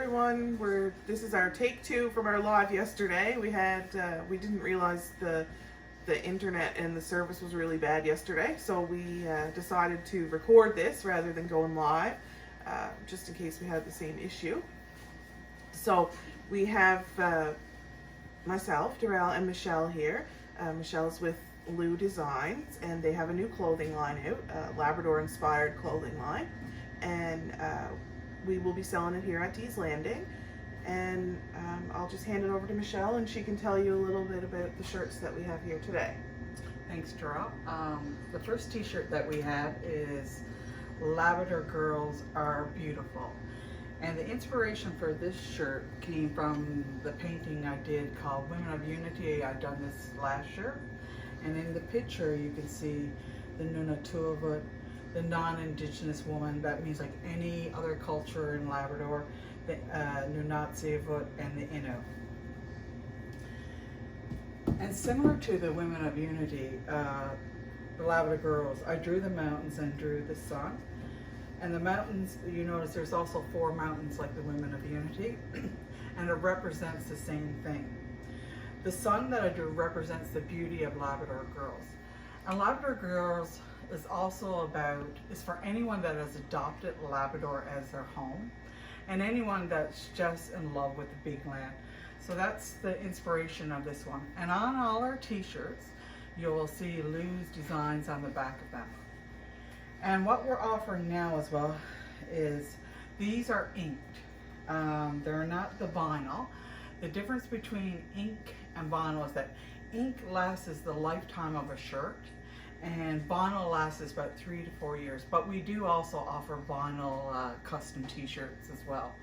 everyone. This is our take 2 from our live yesterday. We didn't realize the internet and the service was really bad yesterday, so we decided to record this rather than going live, just in case we had the same issue. So we have myself, Darrell, and Michelle here. Michelle's with Lou Designs, and they have a new clothing line out, Labrador-inspired clothing line, and we will be selling it here at Dee's Landing. And I'll just hand it over to Michelle, and she can tell you a little bit about the shirts that we have here today. Thanks, Darrell. The first t-shirt that we have is Labrador Girls Are Beautiful. And the inspiration for this shirt came from the painting I did called Women of Unity. I've done this last year. And in the picture you can see the Nunatuavut, the non-Indigenous woman. That means like any other culture in Labrador, the Nunatsiavut and the Innu. And similar to the Women of Unity, the Labrador Girls, I drew the mountains and drew the sun. And the mountains, you notice there's also 4 mountains like the Women of Unity, and it represents the same thing. The sun that I drew represents the beauty of Labrador Girls. And Labrador Girls is also is for anyone that has adopted Labrador as their home, and anyone that's just in love with the big land. So that's the inspiration of this one. And on all our t-shirts, you will see Lou's designs on the back of them. And what we're offering now as well is these are inked. They're not the vinyl. The difference between ink and vinyl is that ink lasts the lifetime of a shirt, and vinyl lasts about 3 to 4 years. But we do also offer vinyl custom t-shirts as well.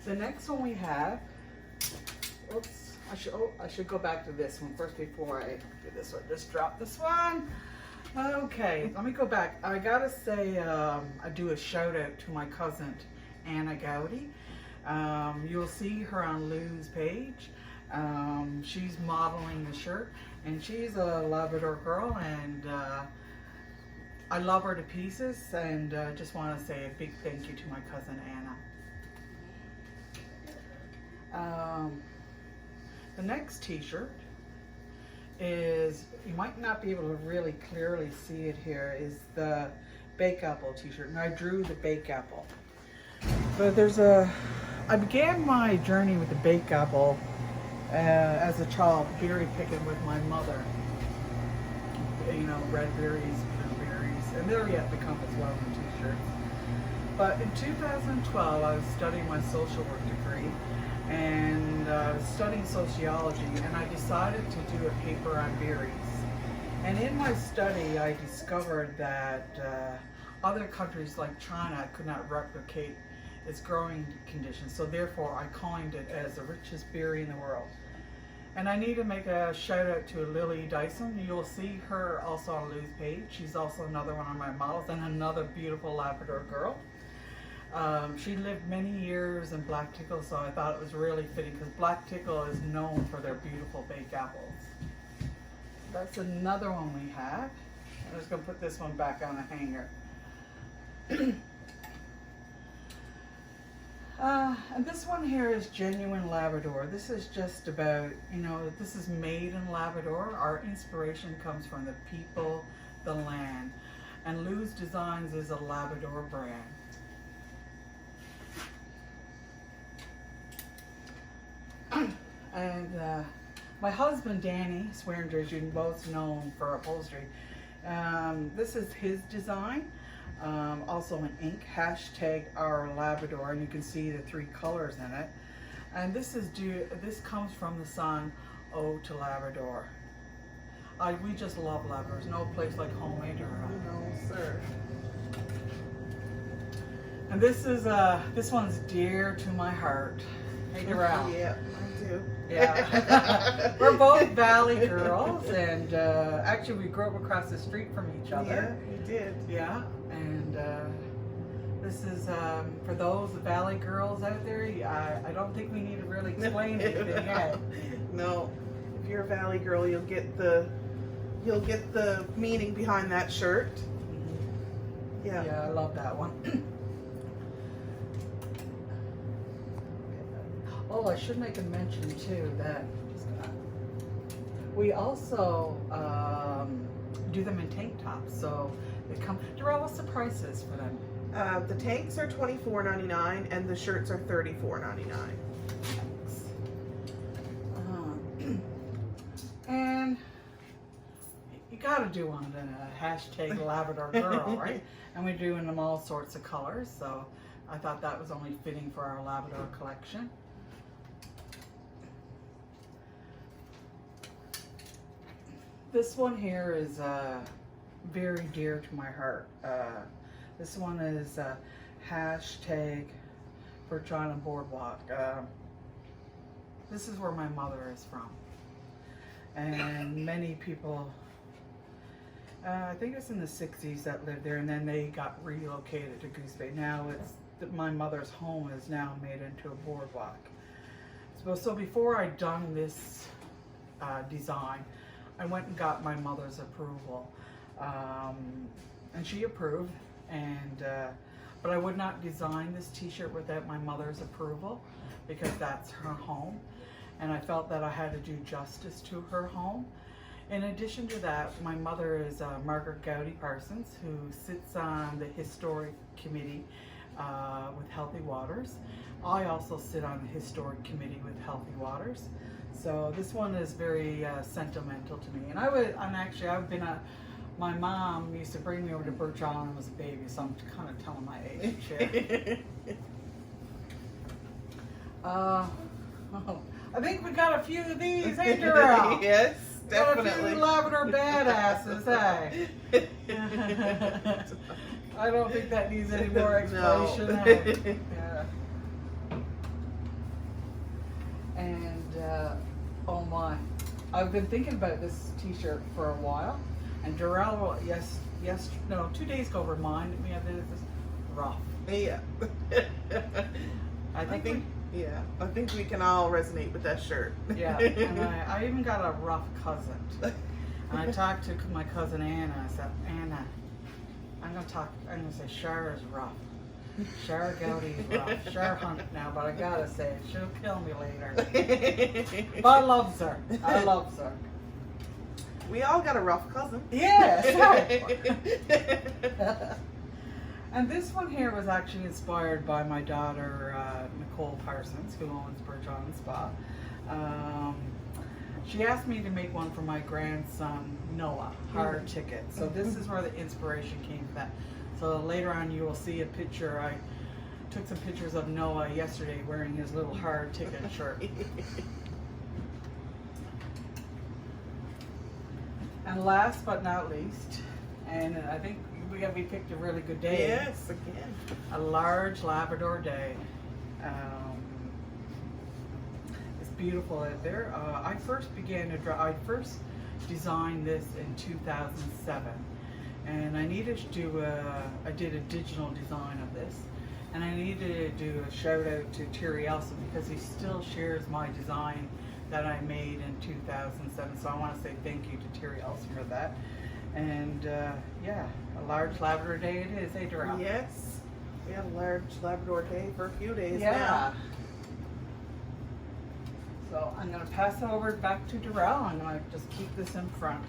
The next one we have, oops, I should go back to this one first before I do this one. Just drop this one. Okay, let me go back. I gotta say, I do a shout out to my cousin, Anna Gowdy. You'll see her on Lou's page. She's modeling the shirt, and she's a Labrador girl, and I love her to pieces, and just want to say a big thank you to my cousin Anna. The next t-shirt is, you might not be able to really clearly see it here, is the Bake Apple t-shirt, and I drew the Bake Apple. But I began my journey with the Bake Apple as a child, berry picking with my mother. You know, red berries, blue berries, and they're yet to come as well in t-shirts. But in 2012, I was studying my social work degree, and studying sociology, and I decided to do a paper on berries. And in my study, I discovered that other countries like China could not replicate its growing conditions, so therefore I coined it as the richest berry in the world. And I need to make a shout out to Lily Dyson. You'll see her also on Lou's page. She's also another one of my models, and another beautiful Labrador girl. She lived many years in Black Tickle, so I thought it was really fitting, because Black Tickle is known for their beautiful baked apples. That's another one we have. I'm just going to put this one back on a hanger. And this one here is Genuine Labrador. This is just about, you know, this is made in Labrador. Our inspiration comes from the people, the land. And Lou's Designs is a Labrador brand. And my husband Danny Swearinger, as you both known for upholstery, this is his design, also in ink, #our_Labrador, and you can see the 3 colors in it. And this comes from the song "Ode to Labrador." We just love Labrador. There's no place like home, eh, Darrell? No, sir. And this one's dear to my heart. Hey, Darrell. Yeah, mine too. Yeah. We're both Valley girls, and actually we grew up across the street from each other. Yeah, we did. Yeah, and this is, for those Valley girls out there, I don't think we need to really explain anything yet. No, if you're a Valley girl, you'll get the meaning behind that shirt. Mm-hmm. Yeah. Yeah, I love that one. Oh, I should make a mention too that we also do them in tank tops. So they come. Darrell, what's the prices for them? The tanks are $24.99 and the shirts are $34.99. And you got to do one then hashtag Labrador Girl, right? And we're doing them all sorts of colors, so I thought that was only fitting for our Labrador collection. This one here is very dear to my heart. This one is hashtag Birch Island Boardwalk. This is where my mother is from. And many people, I think it's in the 60s that lived there, and then they got relocated to Goose Bay. Now my mother's home is now made into a boardwalk. So before I done this design, I went and got my mother's approval, and she approved. And but I would not design this T-shirt without my mother's approval because that's her home. And I felt that I had to do justice to her home. In addition to that, my mother is Margaret Gowdy Parsons, who sits on the Historic Committee with Healthy Waters. I also sit on the Historic Committee with Healthy Waters. So this one is very sentimental to me. And I've been my mom used to bring me over to Birch Island when I was a baby, so I'm kind of telling my age here. I think we got a few of these, hey, Darrell? Yes, got definitely. a few Labrador badasses, hey? I don't think that needs any more explanation. No. Hey? Yeah. And, oh my, I've been thinking about this T-shirt for a while, and Darrell, 2 days ago reminded me of it. It's rough. Yeah. I think I think we can all resonate with that shirt. Yeah, and I even got a rough cousin. And I talked to my cousin Anna. I said, Anna, I'm gonna say Shar is rough. Shar Gowdy is rough. Shar Hunt now, but I gotta say it, she'll kill me later. But I loves her. I loves her. We all got a rough cousin. Yes. And this one here was actually inspired by my daughter, Nicole Parsons, who owns Birch Island Spa. She asked me to make one for my grandson, Noah, hard ticket. So this is where the inspiration came from that. So later on you will see a picture. I took some pictures of Noah yesterday wearing his little hard ticket shirt. And last but not least, and I think we picked a really good day. Yes, again. A large Labrador day. It's beautiful out there. I first designed this in 2007, and I needed to do I did a digital design of this, and I needed to do a shout out to Terry Elson because he still shares my design that I made in 2007. So I want to say thank you to Terry Elson for that. And yeah, a large Labrador day it is, eh, Darrell? Yes, we had a large Labrador day for a few days Yeah. now. So I'm going to pass it over back to Darrell. I'm going to just keep this in front.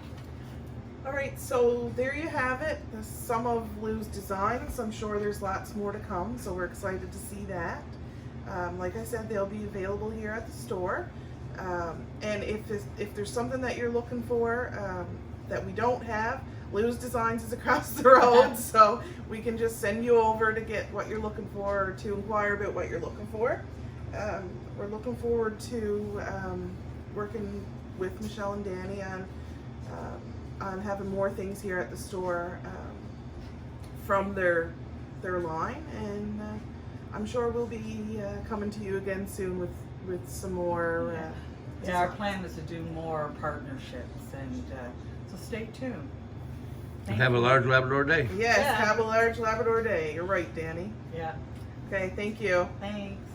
All right, so there you have it. Some of Lou's designs. I'm sure there's lots more to come, so we're excited to see that. Like I said, they'll be available here at the store. And if there's something that you're looking for that we don't have, Lou's Designs is across the road, so we can just send you over to get what you're looking for or to inquire about what you're looking for. We're looking forward to working with Michelle and Danny on having more things here at the store from their line, and I'm sure we'll be coming to you again soon with some more. Yeah, our plan is to do more partnerships, and so stay tuned. Have a large Labrador day. Yes, Yeah. have a large Labrador day. You're right, Danny. Yeah. Okay, thank you. Thanks.